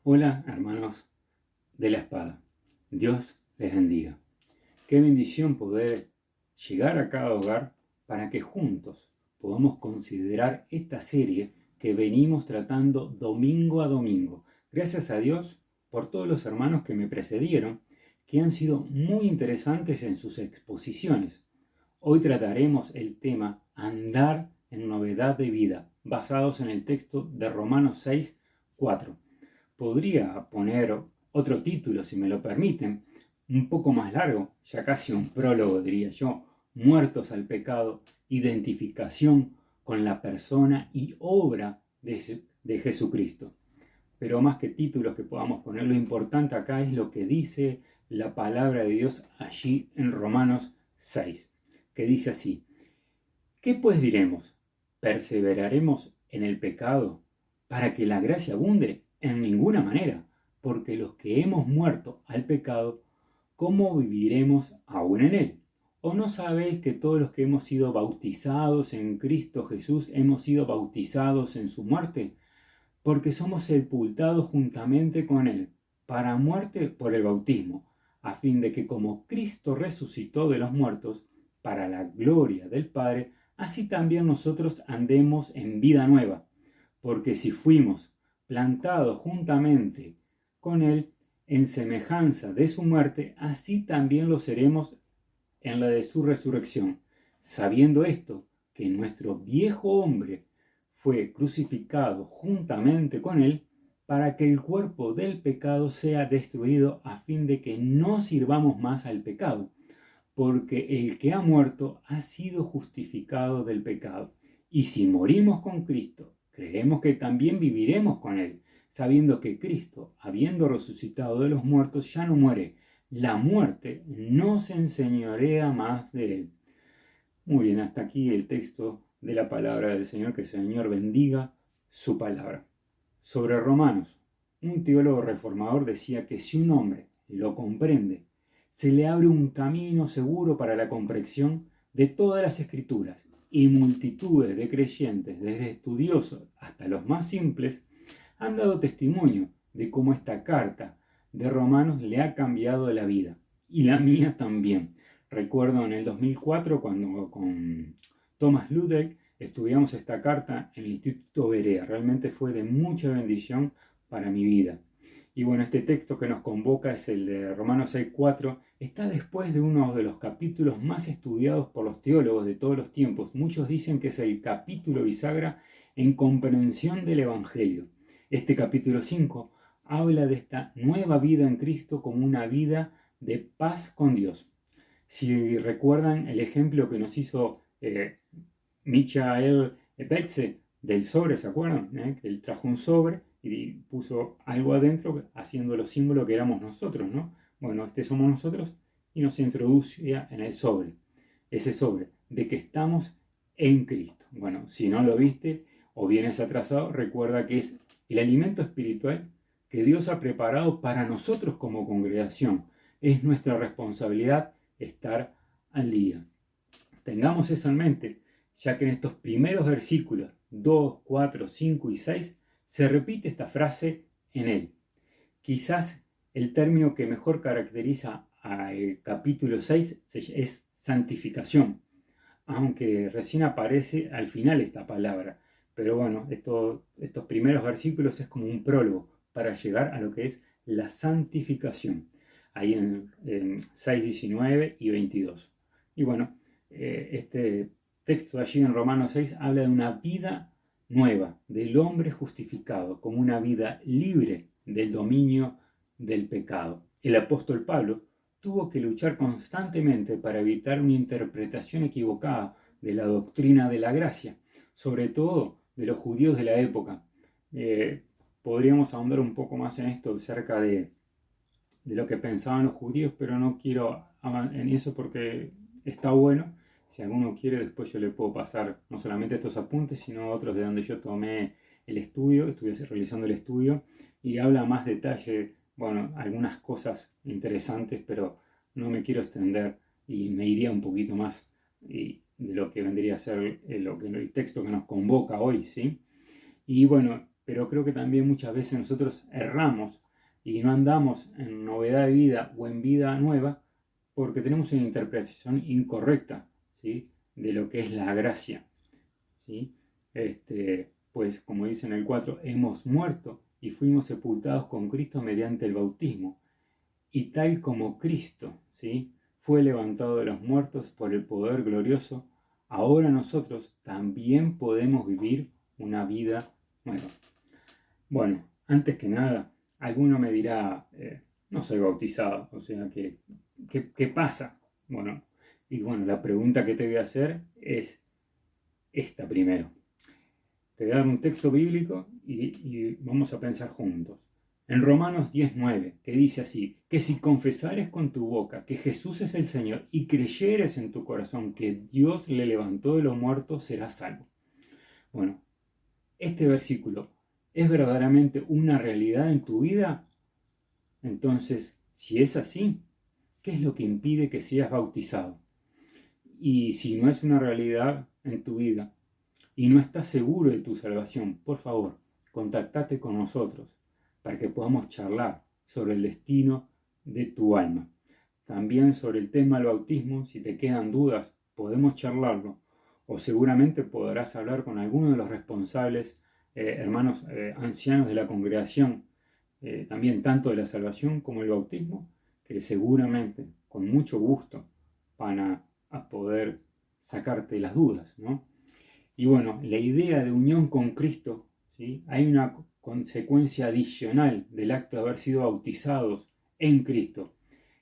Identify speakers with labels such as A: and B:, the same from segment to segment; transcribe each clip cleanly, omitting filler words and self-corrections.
A: Hola, hermanos de la espada. Dios les bendiga. Qué bendición poder llegar a cada hogar para que juntos podamos considerar esta serie que venimos tratando domingo a domingo. Gracias a Dios por todos los hermanos que me precedieron, que han sido muy interesantes en sus exposiciones. Hoy trataremos el tema Andar en novedad de vida, basados en el texto de Romanos 6, 4. Podría poner otro título, si me lo permiten, un poco más largo, ya casi un prólogo diría yo, Muertos al pecado, identificación con la persona y obra de Jesucristo. Pero más que títulos que podamos poner, lo importante acá es lo que dice la palabra de Dios allí en Romanos 6, que dice así: ¿qué pues diremos? ¿Perseveraremos en el pecado para que la gracia abunde? En ninguna manera, porque los que hemos muerto al pecado, ¿cómo viviremos aún en él? ¿O no sabéis que todos los que hemos sido bautizados en Cristo Jesús hemos sido bautizados en su muerte? Porque somos sepultados juntamente con él, para muerte por el bautismo, a fin de que como Cristo resucitó de los muertos, para la gloria del Padre, así también nosotros andemos en vida nueva. Porque si fuimos plantados juntamente con él en semejanza de su muerte, así también lo seremos en la de su resurrección, sabiendo esto, que nuestro viejo hombre fue crucificado juntamente con él, para que el cuerpo del pecado sea destruido, a fin de que no sirvamos más al pecado, porque el que ha muerto ha sido justificado del pecado. Y si morimos con Cristo, creemos que también viviremos con él, sabiendo que Cristo, habiendo resucitado de los muertos, ya no muere. La muerte no se enseñorea más de él. Muy bien, hasta aquí el texto de la palabra del Señor. Que el Señor bendiga su palabra. Sobre Romanos, un teólogo reformador decía que si un hombre lo comprende, se le abre un camino seguro para la comprensión de todas las escrituras, y multitudes de creyentes, desde estudiosos hasta los más simples, han dado testimonio de cómo esta carta de Romanos le ha cambiado la vida, y la mía también. Recuerdo en el 2004 cuando con Thomas Ludwig estudiamos esta carta en el Instituto Berea. Realmente fue de mucha bendición para mi vida. Y bueno, este texto que nos convoca es el de Romanos 6:4. Está después de uno de los capítulos más estudiados por los teólogos de todos los tiempos. Muchos dicen que es el capítulo bisagra en comprensión del Evangelio. Este capítulo 5 habla de esta nueva vida en Cristo como una vida de paz con Dios. Si recuerdan el ejemplo que nos hizo Michael Betze del sobre, ¿se acuerdan? Que él trajo un sobre y puso algo adentro haciendo los símbolos que éramos nosotros, ¿no? Bueno, este somos nosotros, y nos introducía en el sobre, ese sobre, de que estamos en Cristo. Bueno, si no lo viste o vienes atrasado, recuerda que es el alimento espiritual que Dios ha preparado para nosotros como congregación. Es nuestra responsabilidad estar al día. Tengamos eso en mente, ya que en estos primeros versículos 2, 4, 5 y 6 se repite esta frase en él. Quizás el término que mejor caracteriza al capítulo 6 es santificación, aunque recién aparece al final esta palabra. Pero bueno, estos primeros versículos es como un prólogo para llegar a lo que es la santificación, ahí en 6, 19 y 22. Y bueno, este texto allí en Romanos 6 habla de una vida nueva, del hombre justificado, como una vida libre del dominio del pecado. El apóstol Pablo tuvo que luchar constantemente para evitar una interpretación equivocada de la doctrina de la gracia, sobre todo de los judíos de la época. Podríamos ahondar un poco más en esto acerca de lo que pensaban los judíos, pero no quiero en eso porque está bueno. Si alguno quiere, después yo le puedo pasar no solamente estos apuntes, sino otros de donde yo tomé el estudio, estuve realizando el estudio, y habla más detalle, bueno, algunas cosas interesantes, pero no me quiero extender y me iría un poquito más de lo que vendría a ser el texto que nos convoca hoy, ¿sí? Y bueno, pero creo que también muchas veces nosotros erramos y no andamos en novedad de vida o en vida nueva porque tenemos una interpretación incorrecta, ¿sí? De lo que es la gracia, ¿sí? Pues como dice en el 4, hemos muerto y fuimos sepultados con Cristo mediante el bautismo. Y tal como Cristo, ¿sí?, fue levantado de los muertos por el poder glorioso, ahora nosotros también podemos vivir una vida nueva. Bueno, antes que nada, alguno me dirá, no soy bautizado, o sea, ¿qué pasa? Bueno, la pregunta que te voy a hacer es esta primero. Te voy a dar un texto bíblico y vamos a pensar juntos. En Romanos 10:9, que dice así, que si confesares con tu boca que Jesús es el Señor y creyeres en tu corazón que Dios le levantó de los muertos, serás salvo. Bueno, este versículo es verdaderamente una realidad en tu vida. Entonces, si es así, ¿qué es lo que impide que seas bautizado? Y si no es una realidad en tu vida y no estás seguro de tu salvación, por favor, contactate con nosotros para que podamos charlar sobre el destino de tu alma. También sobre el tema del bautismo, si te quedan dudas, podemos charlarlo. O seguramente podrás hablar con alguno de los responsables, hermanos ancianos de la congregación, también tanto de la salvación como el bautismo, que seguramente, con mucho gusto, van a poder sacarte las dudas, ¿no? Y bueno, la idea de unión con Cristo, ¿sí? Hay una consecuencia adicional del acto de haber sido bautizados en Cristo.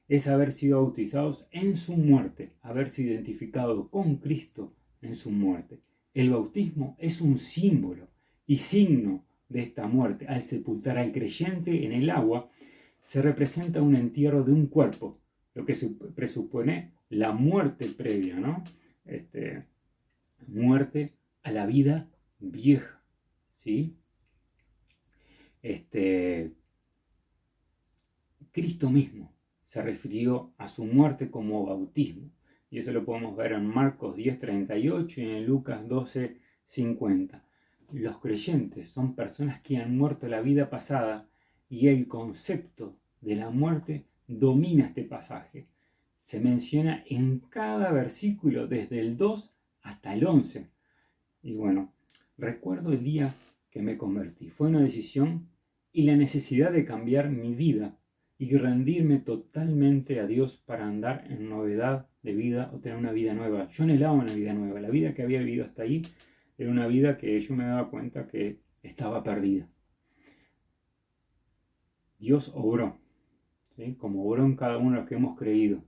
A: Es haber sido bautizados en su muerte, haberse identificado con Cristo en su muerte. El bautismo es un símbolo y signo de esta muerte. Al sepultar al creyente en el agua, se representa un entierro de un cuerpo, lo que presupone la muerte previa, ¿no? Muerte a la vida vieja, ¿sí? Cristo mismo se refirió a su muerte como bautismo, y eso lo podemos ver en Marcos 10:38 y en Lucas 12:50. Los creyentes son personas que han muerto la vida pasada y el concepto de la muerte domina este pasaje. Se menciona en cada versículo desde el 2 hasta el 11. Y bueno, recuerdo el día que me convertí. Fue una decisión y la necesidad de cambiar mi vida y rendirme totalmente a Dios para andar en novedad de vida o tener una vida nueva. Yo anhelaba una vida nueva. La vida que había vivido hasta ahí era una vida que yo me daba cuenta que estaba perdida. Dios obró, ¿sí?, como obró en cada uno de los que hemos creído,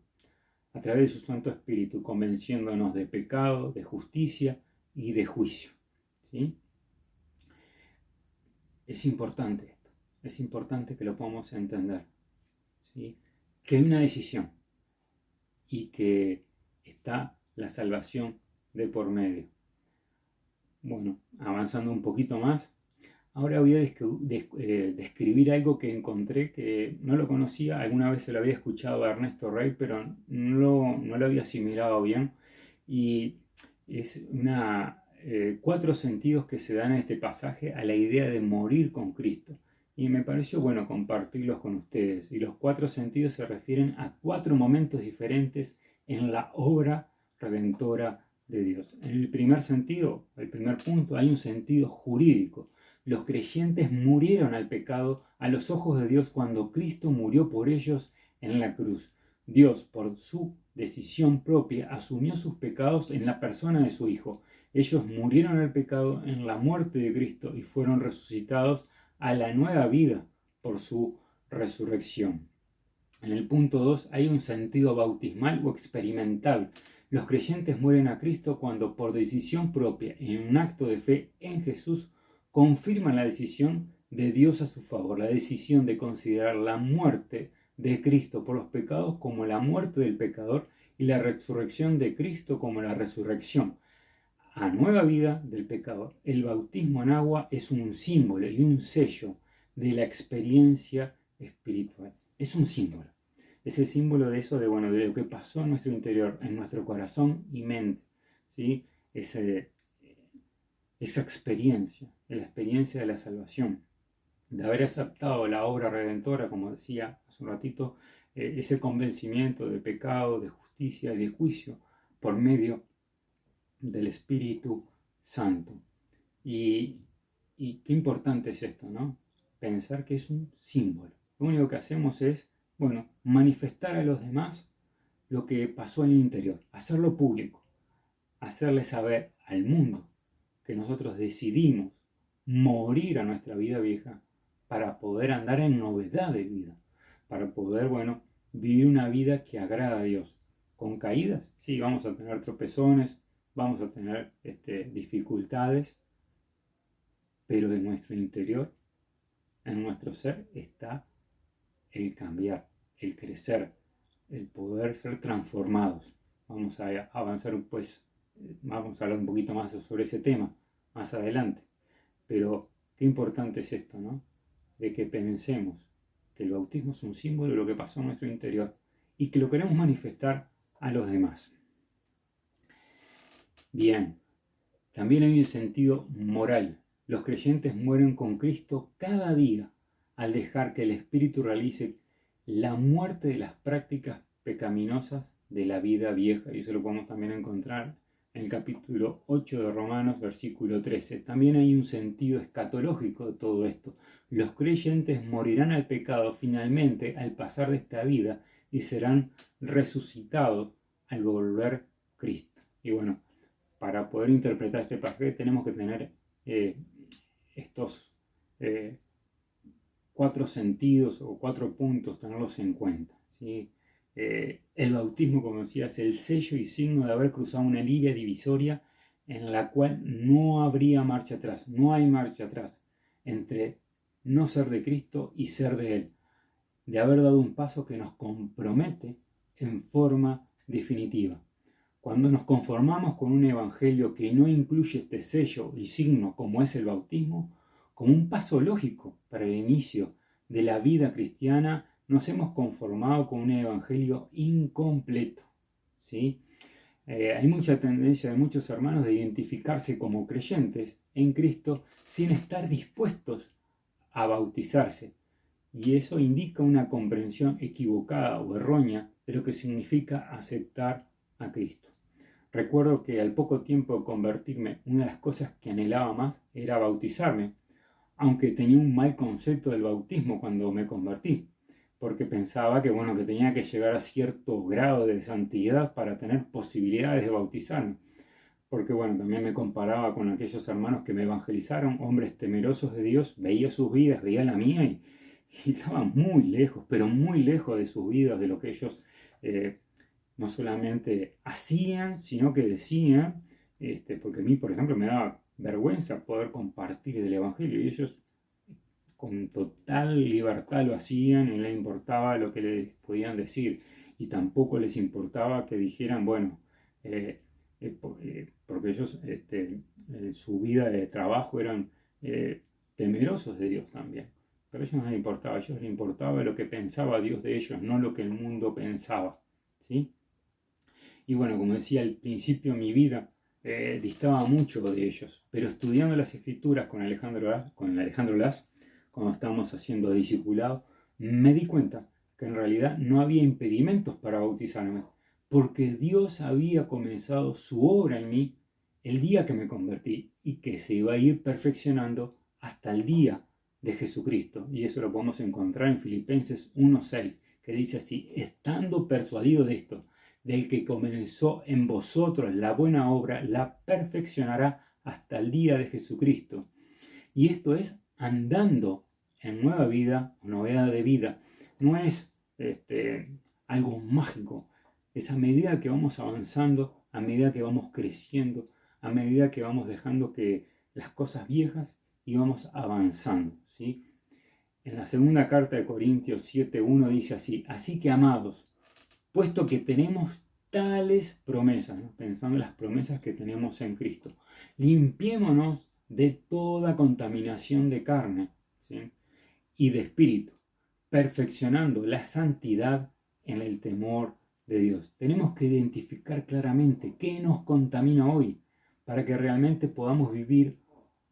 A: a través de su Santo Espíritu, convenciéndonos de pecado, de justicia y de juicio, ¿sí? Es importante esto, es importante que lo podamos entender, ¿sí?, que hay una decisión y que está la salvación de por medio. Bueno, avanzando un poquito más, ahora voy a describir algo que encontré que no lo conocía. Alguna vez se lo había escuchado a Ernesto Rey, pero no lo había asimilado bien. Y es 4 sentidos que se dan en este pasaje a la idea de morir con Cristo. Y me pareció bueno compartirlos con ustedes. Y los 4 sentidos se refieren a 4 momentos diferentes en la obra redentora de Dios. En el primer sentido, el primer punto, hay un sentido jurídico. Los creyentes murieron al pecado a los ojos de Dios cuando Cristo murió por ellos en la cruz. Dios, por su decisión propia, asumió sus pecados en la persona de su Hijo. Ellos murieron al pecado en la muerte de Cristo y fueron resucitados a la nueva vida por su resurrección. En el punto 2 hay un sentido bautismal o experimental. Los creyentes mueren a Cristo cuando por decisión propia, en un acto de fe en Jesús, confirman la decisión de Dios a su favor, la decisión de considerar la muerte de Cristo por los pecados como la muerte del pecador y la resurrección de Cristo como la resurrección a nueva vida del pecador. El bautismo en agua es un símbolo y un sello de la experiencia espiritual. Es un símbolo. Es el símbolo de eso, de lo que pasó en nuestro interior, en nuestro corazón y mente, ¿sí? Esa experiencia, la experiencia de la salvación, de haber aceptado la obra redentora, como decía hace un ratito, ese convencimiento de pecado, de justicia y de juicio por medio del Espíritu Santo. Y qué importante es esto, ¿no? Pensar que es un símbolo. Lo único que hacemos es, bueno, manifestar a los demás lo que pasó en el interior, hacerlo público, hacerle saber al mundo que nosotros decidimos morir a nuestra vida vieja para poder andar en novedad de vida, para poder, bueno, vivir una vida que agrada a Dios. Con caídas, sí, vamos a tener tropezones, vamos a tener dificultades, pero en nuestro interior, en nuestro ser, está el cambiar, el crecer, el poder ser transformados. Vamos a avanzar, pues, vamos a hablar un poquito más sobre ese tema más adelante. Pero qué importante es esto, ¿no? De que pensemos que el bautismo es un símbolo de lo que pasó en nuestro interior y que lo queremos manifestar a los demás. Bien, también hay un sentido moral. Los creyentes mueren con Cristo cada día al dejar que el Espíritu realice la muerte de las prácticas pecaminosas de la vida vieja. Y eso lo podemos también encontrar en el capítulo 8 de Romanos, versículo 13. También hay un sentido escatológico de todo esto. Los creyentes morirán al pecado finalmente al pasar de esta vida y serán resucitados al volver Cristo. Y bueno, para poder interpretar este pasaje tenemos que tener estos 4 sentidos o 4 puntos, tenerlos en cuenta, ¿sí? El bautismo, como decía, es el sello y signo de haber cruzado una línea divisoria en la cual no habría marcha atrás, no hay marcha atrás entre no ser de Cristo y ser de Él, de haber dado un paso que nos compromete en forma definitiva. Cuando nos conformamos con un evangelio que no incluye este sello y signo como es el bautismo, como un paso lógico para el inicio de la vida cristiana, nos hemos conformado con un evangelio incompleto, ¿sí? Hay mucha tendencia de muchos hermanos de identificarse como creyentes en Cristo sin estar dispuestos a bautizarse. Y eso indica una comprensión equivocada o errónea de lo que significa aceptar a Cristo. Recuerdo que al poco tiempo de convertirme, una de las cosas que anhelaba más era bautizarme, aunque tenía un mal concepto del bautismo cuando me convertí, porque pensaba que, bueno, que tenía que llegar a cierto grado de santidad para tener posibilidades de bautizarme. Porque, bueno, también me comparaba con aquellos hermanos que me evangelizaron, hombres temerosos de Dios, veía sus vidas, veía la mía y estaban muy lejos, pero muy lejos de sus vidas, de lo que ellos no solamente hacían, sino que decían, porque a mí, por ejemplo, me daba vergüenza poder compartir el Evangelio y ellos con total libertad lo hacían y no les importaba lo que les podían decir y tampoco les importaba que dijeran, bueno, porque ellos en su vida de trabajo eran temerosos de Dios también. Pero a ellos no les importaba, a ellos les importaba lo que pensaba Dios de ellos, no lo que el mundo pensaba, ¿sí? Y bueno, como decía al principio, mi vida distaba mucho de ellos, pero estudiando las escrituras con Alejandro Las, cuando estábamos haciendo discipulado, me di cuenta que en realidad no había impedimentos para bautizarme, porque Dios había comenzado su obra en mí el día que me convertí y que se iba a ir perfeccionando hasta el día de Jesucristo. Y eso lo podemos encontrar en Filipenses 1:6, que dice así: estando persuadido de esto, del que comenzó en vosotros la buena obra, la perfeccionará hasta el día de Jesucristo. Y esto es andando en nueva vida, novedad de vida. No es algo mágico. Es a medida que vamos avanzando, a medida que vamos creciendo, a medida que vamos dejando que las cosas viejas y vamos avanzando, ¿sí? En la segunda carta de Corintios 7:1 dice así: así que, amados, puesto que tenemos tales promesas, ¿no? Pensando en las promesas que tenemos en Cristo, limpiémonos de toda contaminación de carne, ¿sí? Y de espíritu, perfeccionando la santidad en el temor de Dios. Tenemos que identificar claramente qué nos contamina hoy para que realmente podamos vivir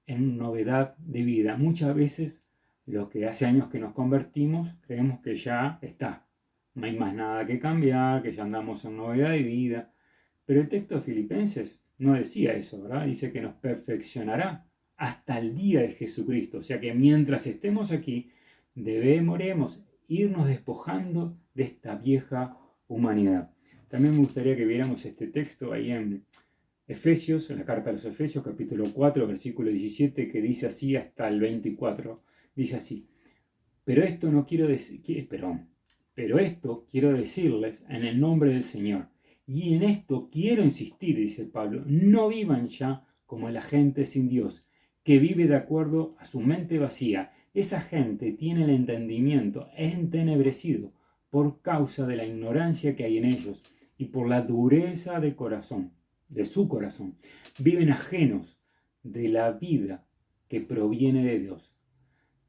A: en novedad de vida. Muchas veces, lo que hace años que nos convertimos, creemos que ya está. No hay más nada que cambiar, que ya andamos en novedad de vida. Pero el texto de Filipenses no decía eso, ¿verdad? Dice que nos perfeccionará hasta el día de Jesucristo. O sea que mientras estemos aquí, debemos irnos despojando de esta vieja humanidad. También me gustaría que viéramos este texto ahí en Efesios, en la carta a los Efesios, capítulo 4, versículo 17, que dice así hasta el 24. Dice así: pero esto quiero decirles en el nombre del Señor. Y en esto quiero insistir, dice Pablo: no vivan ya como la gente sin Dios, que vive de acuerdo a su mente vacía. Esa gente tiene el entendimiento entenebrecido por causa de la ignorancia que hay en ellos y por la dureza de su corazón. Viven ajenos de la vida que proviene de Dios.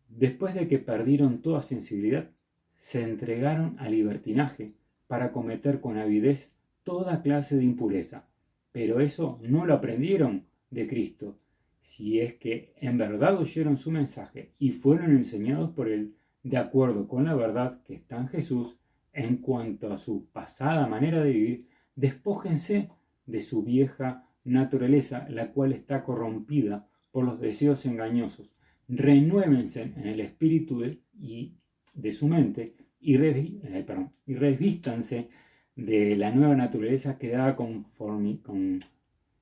A: Después de que perdieron toda sensibilidad, se entregaron al libertinaje para cometer con avidez toda clase de impureza. Pero eso no lo aprendieron de Cristo, si es que en verdad oyeron su mensaje y fueron enseñados por Él de acuerdo con la verdad que está en Jesús. En cuanto a su pasada manera de vivir, despójense de su vieja naturaleza, la cual está corrompida por los deseos engañosos. Renuévense en el espíritu de su mente y revístanse de la nueva naturaleza creada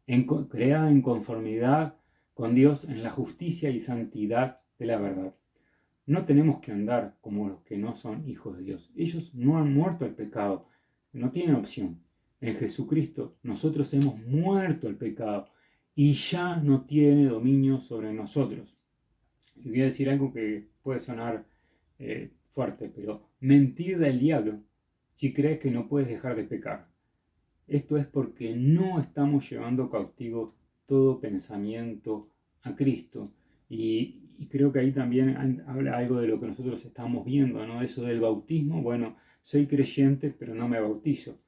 A: en conformidad con Dios en la justicia y santidad de la verdad. No tenemos que andar como los que no son hijos de Dios. Ellos no han muerto al pecado, no tienen opción. En Jesucristo nosotros hemos muerto al pecado y ya no tiene dominio sobre nosotros. Y voy a decir algo que puede sonar fuerte, pero mentir del diablo si crees que no puedes dejar de pecar. Esto es porque no estamos llevando cautivo todo pensamiento a Cristo. Y creo que ahí también habla algo de lo que nosotros estamos viendo, ¿no? Eso del bautismo. Bueno, soy creyente, pero no me bautizo.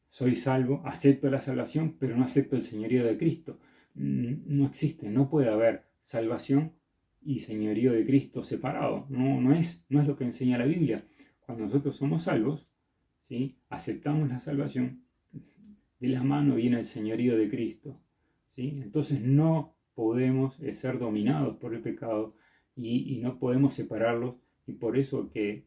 A: Soy salvo, acepto la salvación, pero no acepto el señorío de Cristo. No existe, no puede haber salvación y señorío de Cristo separado. No es lo que enseña la Biblia. Cuando nosotros somos salvos, ¿sí?, aceptamos la salvación, de la mano viene el señorío de Cristo, ¿sí? Entonces no podemos ser dominados por el pecado y no podemos separarlos. Y por eso que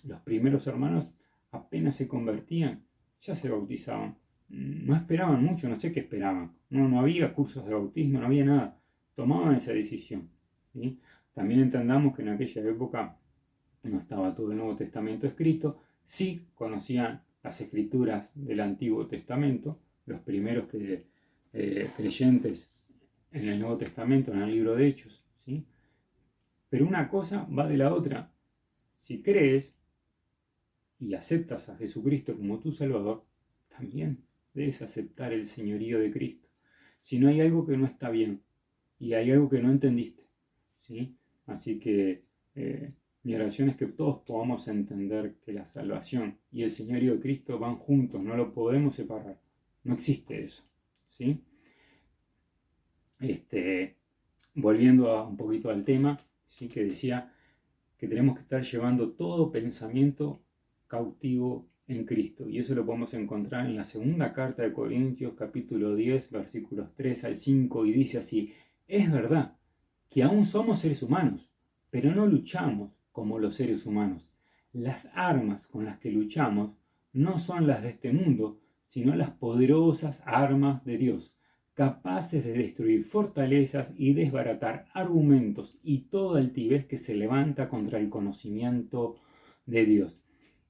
A: los primeros hermanos apenas se convertían, ya se bautizaban. No esperaban mucho, no sé qué esperaban. No había cursos de bautismo, no había nada. Tomaban esa decisión, ¿sí? También entendamos que en aquella época no estaba todo el Nuevo Testamento escrito. Sí conocían las escrituras del Antiguo Testamento, los primeros creyentes en el Nuevo Testamento, en el libro de Hechos, ¿sí? Pero una cosa va de la otra. Si crees y aceptas a Jesucristo como tu Salvador, también debes aceptar el señorío de Cristo. Si no, hay algo que no está bien y hay algo que no entendiste, ¿sí? Así que mi oración es que todos podamos entender que la salvación y el señorío de Cristo van juntos, no lo podemos separar. No existe eso, ¿sí? Volviendo un poquito al tema, ¿sí?, que decía que tenemos que estar llevando todo pensamiento cautivo en Cristo. Y eso lo podemos encontrar en la segunda carta de Corintios, capítulo 10, versículos 3 al 5, y dice así: es verdad que aún somos seres humanos, pero no luchamos como los seres humanos. Las armas con las que luchamos no son las de este mundo, sino las poderosas armas de Dios, capaces de destruir fortalezas y desbaratar argumentos y toda altivez que se levanta contra el conocimiento de Dios,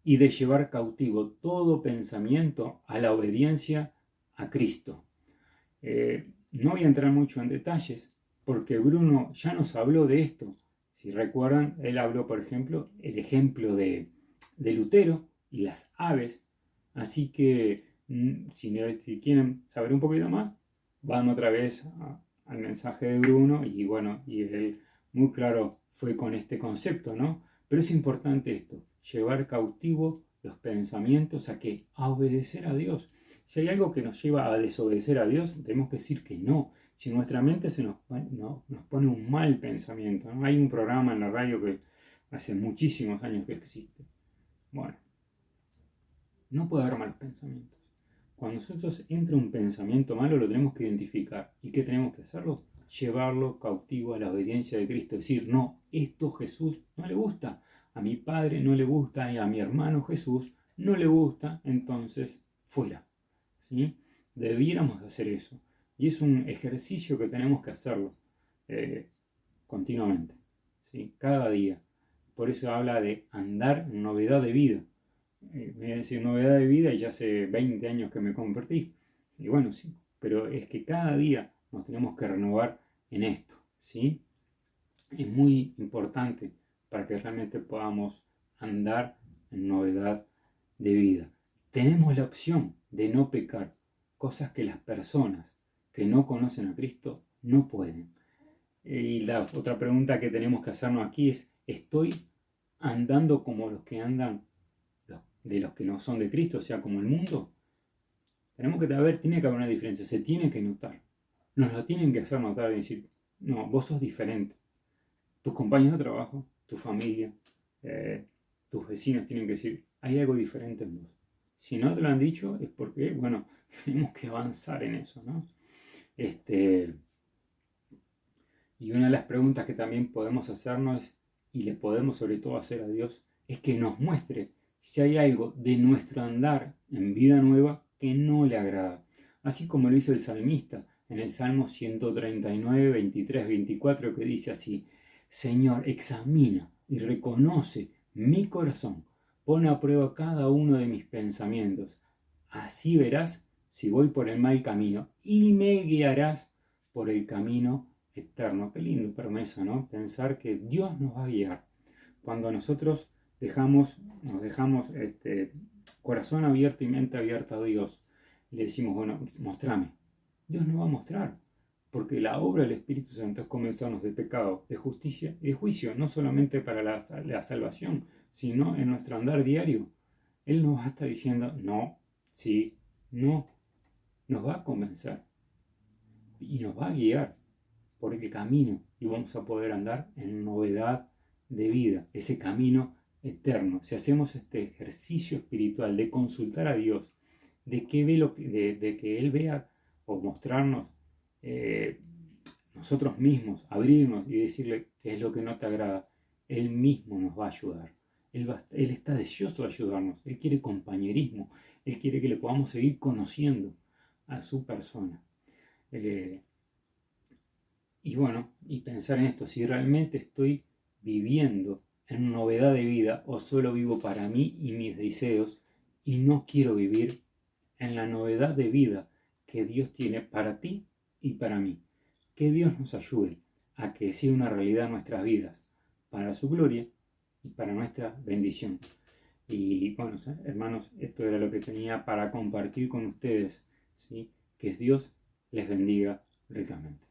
A: y de llevar cautivo todo pensamiento a la obediencia a Cristo. No voy a entrar mucho en detalles, porque Bruno ya nos habló de esto. Si recuerdan, él habló, por ejemplo, el ejemplo de Lutero y las aves. Así que si quieren saber un poquito más, van otra vez al mensaje de Bruno, y bueno, y él muy claro fue con este concepto, ¿no? Pero es importante esto: llevar cautivo los pensamientos ¿a qué? A obedecer a Dios. Si hay algo que nos lleva a desobedecer a Dios, tenemos que decir que no. Si nuestra mente nos pone un mal pensamiento, ¿no? Hay un programa en la radio que hace muchísimos años que existe. Bueno, no puede haber malos pensamientos. Cuando nosotros entra un pensamiento malo, lo tenemos que identificar. ¿Y qué tenemos que hacerlo? Llevarlo cautivo a la obediencia de Cristo. Decir, no, esto Jesús no le gusta. A mi padre no le gusta y a mi hermano Jesús no le gusta. Entonces, fuera. ¿Sí? Debiéramos hacer eso. Y es un ejercicio que tenemos que hacerlo continuamente. ¿Sí? Cada día. Por eso habla de andar en novedad de vida. Me voy a decir novedad de vida y ya hace 20 años que me convertí. Y bueno, sí, pero es que cada día nos tenemos que renovar en esto, ¿sí? Es muy importante para que realmente podamos andar en novedad de vida. Tenemos la opción de no pecar, cosas que las personas que no conocen a Cristo no pueden. Y la otra pregunta que tenemos que hacernos aquí es, ¿estoy andando como los que andan de los que no son de Cristo, o sea, como el mundo? Tenemos que tiene que haber una diferencia, se tiene que notar. Nos lo tienen que hacer notar y decir, no, vos sos diferente. Tus compañeros de trabajo, tu familia, tus vecinos tienen que decir, hay algo diferente en vos. Si no te lo han dicho es porque, bueno, tenemos que avanzar en eso, ¿no? Y una de las preguntas que también podemos hacernos y le podemos sobre todo hacer a Dios, es que nos muestre si hay algo de nuestro andar en vida nueva que no le agrada. Así como lo hizo el salmista en el Salmo 139, 23, 24, que dice así, Señor, examina y reconoce mi corazón, pon a prueba cada uno de mis pensamientos. Así verás si voy por el mal camino y me guiarás por el camino eterno. Qué linda promesa, ¿no? Pensar que Dios nos va a guiar. Cuando nosotros nos dejamos corazón abierto y mente abierta a Dios, y le decimos, bueno, mostrame. Dios nos va a mostrar, porque la obra del Espíritu Santo es convencernos de pecado, de justicia y de juicio, no solamente para la salvación, sino en nuestro andar diario. Él nos va a estar diciendo, no, sí, no, nos va a convencer y nos va a guiar por el camino y vamos a poder andar en novedad de vida, ese camino eterno. Si hacemos este ejercicio espiritual de consultar a Dios, de que Él vea o mostrarnos nosotros mismos, abrirnos y decirle qué es lo que no te agrada, Él mismo nos va a ayudar. Él está deseoso de ayudarnos, Él quiere compañerismo, Él quiere que le podamos seguir conociendo a su persona. Y bueno, y pensar en esto, si realmente estoy viviendo en novedad de vida o solo vivo para mí y mis deseos y no quiero vivir en la novedad de vida que Dios tiene para ti y para mí. Que Dios nos ayude a que sea una realidad en nuestras vidas, para su gloria y para nuestra bendición. Y bueno, hermanos, esto era lo que tenía para compartir con ustedes, ¿sí? Que Dios les bendiga ricamente.